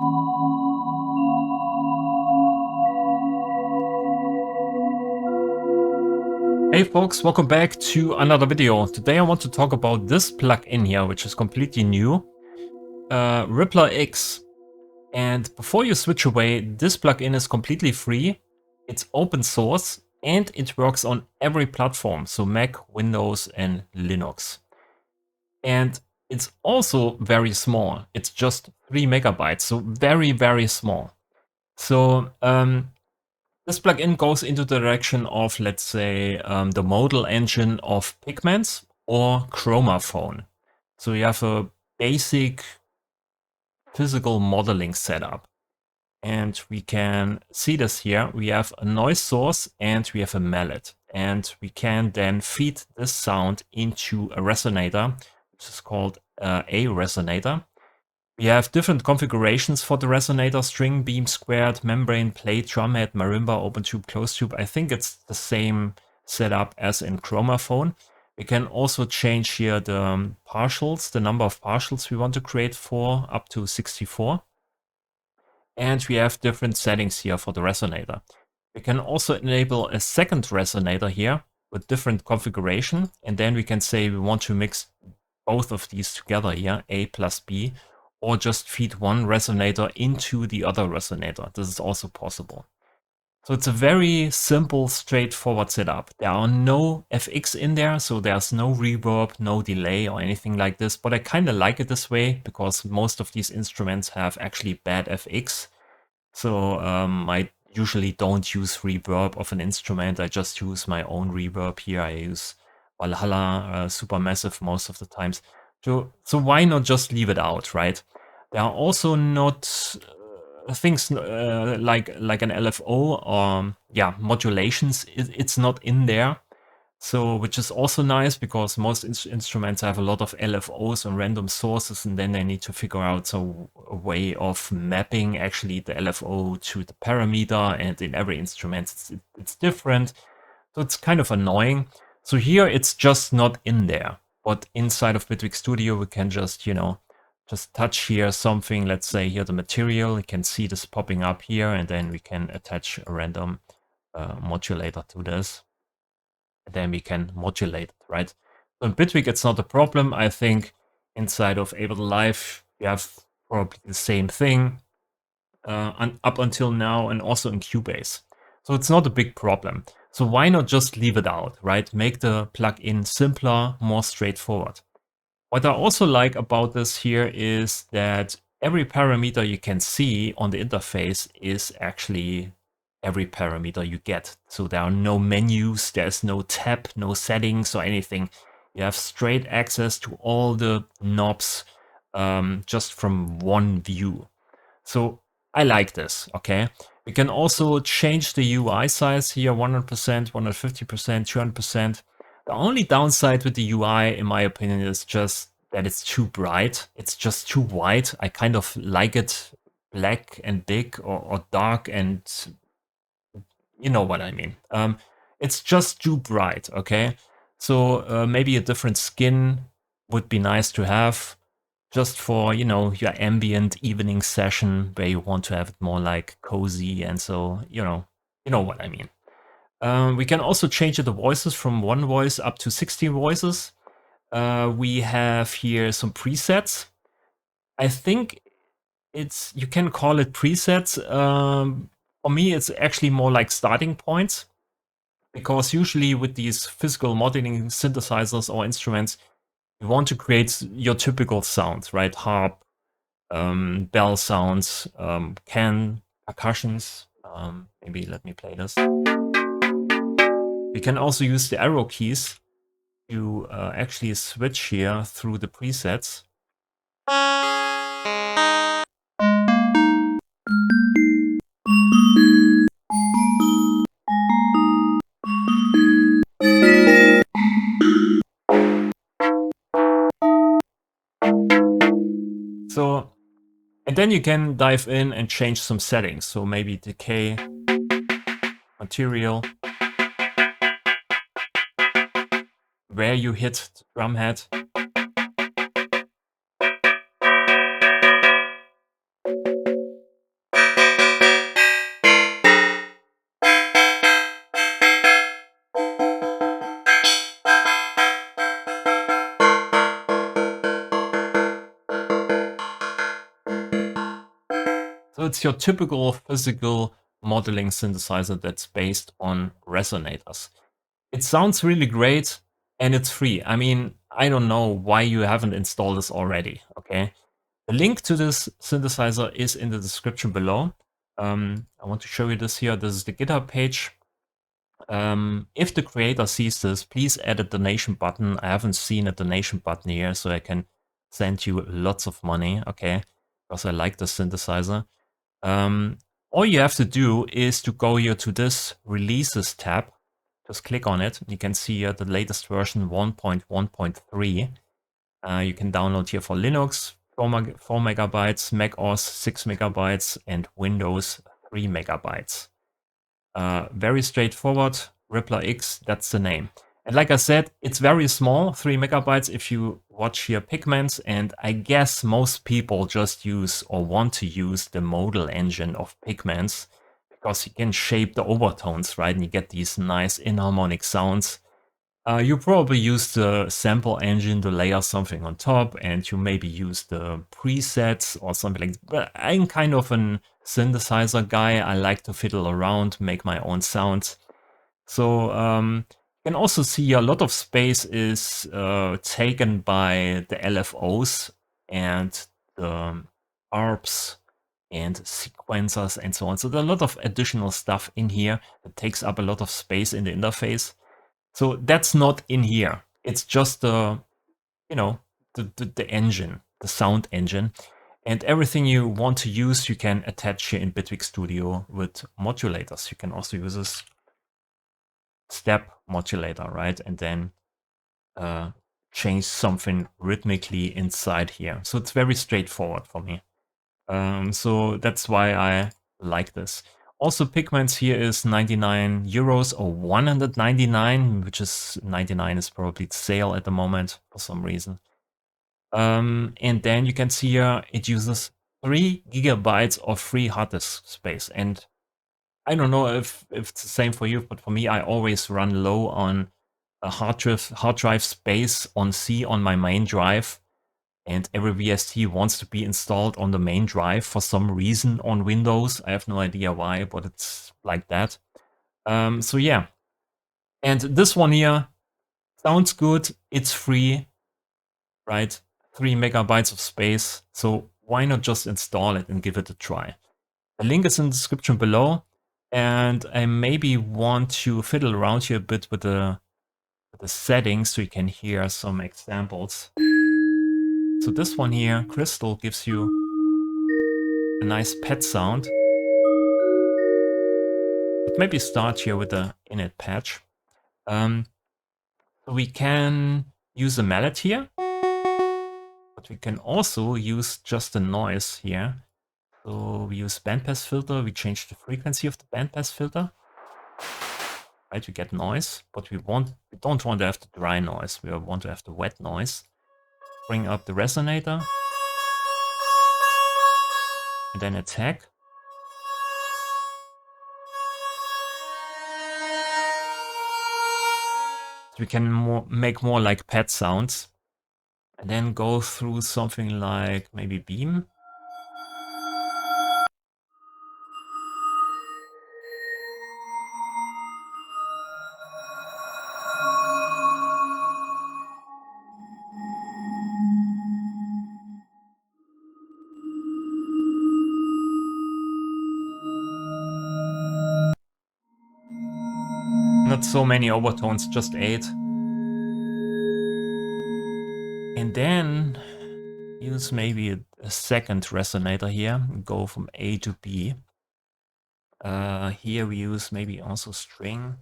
Hey folks, welcome back to another video. Today I want to talk about this plugin here, which is completely new, RipplerX. And before you switch away, this plugin is completely free, it's open source, and it works on every platform, so Mac, Windows, and Linux. And it's also very small. It's just 3 megabytes, so very, very small. So this plugin goes into the direction of, let's say, the modal engine of Pigments or Chromaphone. So you have a basic physical modeling setup. And we can see this here. We have a noise source and we have a mallet. And we can then feed this sound into a resonator, which is called a resonator. We have different configurations for the resonator: string, beam, squared, membrane, plate, drumhead, marimba, open tube, closed tube. I think it's the same setup as in Chromaphone. We can also change here the partials, the number of partials we want to create for, up to 64. And we have different settings here for the resonator. We can also enable a second resonator here with different configuration. And then we can say we want to mix both of these together here, A plus B, or just feed one resonator into the other resonator. This is also possible. So it's a very simple, straightforward setup. There are no FX in there, so there's no reverb, no delay or anything like this. But I kind of like it this way because most of these instruments have actually bad FX. So I usually don't use reverb of an instrument. I just use my own reverb here. I use Valhalla Supermassive most of the times. So why not just leave it out, right? There are also not things like an LFO or modulations. It's not in there. So, which is also nice because most instruments have a lot of LFOs and random sources, and then they need to figure out a way of mapping actually the LFO to the parameter, and in every instrument it's different. So it's kind of annoying. So here it's just not in there. But inside of Bitwig Studio we can just, just touch here something, let's say here the material, you can see this popping up here, and then we can attach a random modulator to this. Then we can modulate it, right? So in Bitwig, it's not a problem. I think inside of Ableton Live, we have probably the same thing up until now, and also in Cubase. So it's not a big problem. So why not just leave it out, right? Make the plugin simpler, more straightforward. What I also like about this here is that every parameter you can see on the interface is actually every parameter you get. So there are no menus, there's no tab, no settings or anything. You have straight access to all the knobs just from one view. So I like this, okay? We can also change the UI size here, 100%, 150%, 200%. The only downside with the UI, in my opinion, is just that it's too bright. It's just too white. I kind of like it black and big, or dark and you know what I mean. It's just too bright, okay? So maybe a different skin would be nice to have, just for, your ambient evening session where you want to have it more like cozy, and so, you know what I mean. We can also change the voices from 1 voice up to 16 voices. We have here some presets. I think you can call it presets. For me, it's actually more like starting points, because usually with these physical modeling synthesizers or instruments, you want to create your typical sounds, right? Harp, bell sounds, percussions. Maybe let me play this. We can also use the arrow keys to actually switch here through the presets. So, and then you can dive in and change some settings. So maybe decay, material, where you hit the drum head. So it's your typical physical modeling synthesizer that's based on resonators. It sounds really great and it's free. I mean, I don't know why you haven't installed this already, okay? The link to this synthesizer is in the description below. I want to show you this here. This is the GitHub page. If the creator sees this, please add a donation button. I haven't seen a donation button here, so I can send you lots of money, okay? Because I like the synthesizer. All you have to do is to go here to this releases tab. Just click on it. You can see here the latest version 1.1.3. You can download here for Linux 4 megabytes, Mac OS 6 megabytes, and Windows 3 megabytes. Very straightforward. RipplerX, that's the name. And like I said, it's very small, 3 megabytes if you watch here Pigments, and I guess most people just use or want to use the modal engine of Pigments because you can shape the overtones, right? And you get these nice inharmonic sounds. You probably use the sample engine to layer something on top, and you maybe use the presets or something like that. But I'm kind of an synthesizer guy. I like to fiddle around, make my own sounds. So you can also see a lot of space is taken by the LFOs and the ARPs and sequencers and so on. So there are a lot of additional stuff in here that takes up a lot of space in the interface. So that's not in here. It's just the, you know, the engine, the sound engine. And everything you want to use, you can attach here in Bitwig Studio with modulators. You can also use this step modulator, right? And then change something rhythmically inside here. So it's very straightforward for me. So that's why I like this. Also, Pigments here is 99 euros or 199, which is 99 is probably sale at the moment for some reason. And then you can see here it uses 3 gigabytes of free hard disk space. And I don't know if it's the same for you, but for me, I always run low on a hard drive space on C on my main drive. And every VST wants to be installed on the main drive for some reason on Windows. I have no idea why, but it's like that. So yeah. And this one here sounds good. It's free, right? 3 megabytes of space. So why not just install it and give it a try? The link is in the description below. And I maybe want to fiddle around here a bit with the settings so you can hear some examples. So this one here, Crystal, gives you a nice pet sound. But maybe start here with the init patch. We can use a mallet here, but we can also use just the noise here. So we use bandpass filter, we change the frequency of the bandpass filter. Right, we get noise, but we don't want to have the dry noise, we want to have the wet noise. Bring up the resonator. And then attack. So we can make more like pad sounds. And then go through something like maybe beam. Not so many overtones, just 8. And then use maybe a second resonator here, go from A to B. Here we use maybe also string.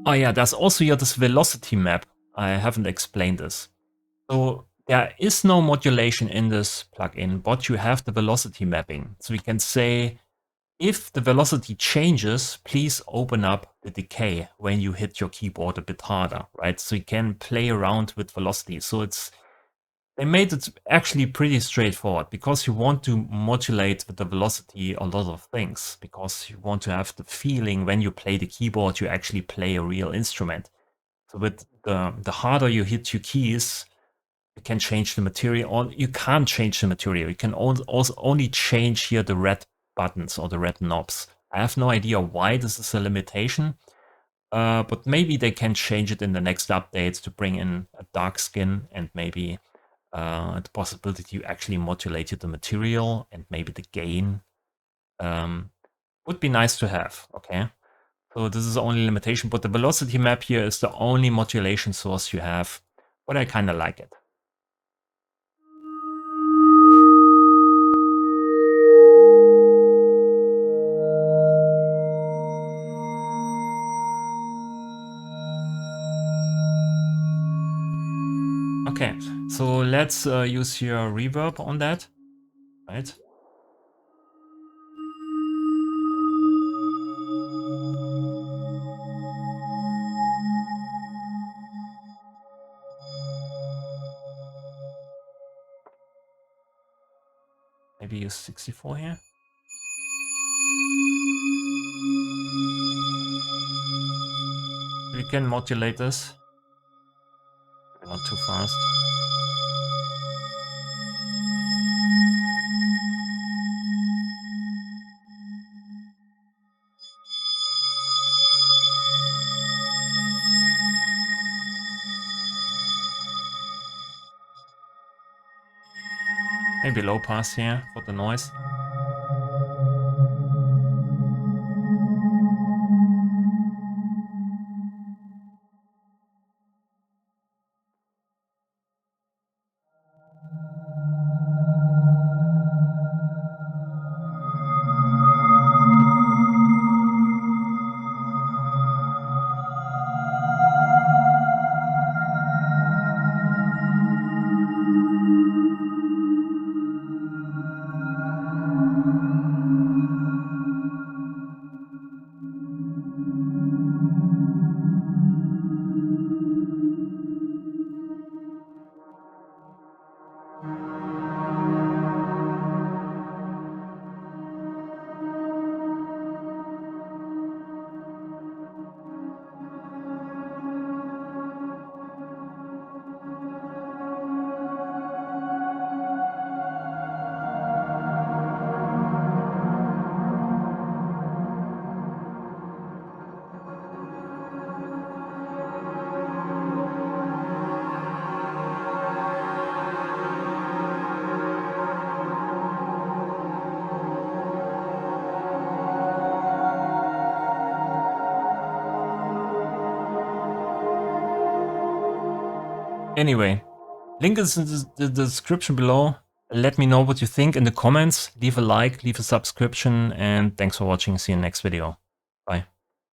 Oh yeah, there's also here this velocity map. I haven't explained this. So there is no modulation in this plugin, but you have the velocity mapping. So we can say, if the velocity changes, please open up the decay when you hit your keyboard a bit harder, right? So you can play around with velocity. So it's They made it actually pretty straightforward because you want to modulate with the velocity a lot of things, because you want to have the feeling when you play the keyboard, you actually play a real instrument. So with the harder you hit your keys, you can change the material, or you can't change the material. You can also only change here the red buttons or the red knobs. I have no idea why this is a limitation, but maybe they can change it in the next updates to bring in a dark skin and maybe the possibility to actually modulate the material and maybe the gain would be nice to have, okay? So this is the only limitation, but the velocity map here is the only modulation source you have, but I kind of like it. Okay, so let's use your reverb on that, right? Maybe use 64 here. We can modulate this, not too fast. Maybe low pass here for the noise. Anyway, link is in the description below. Let me know what you think in the comments. Leave a like, leave a subscription, and thanks for watching. See you in the next video. Bye.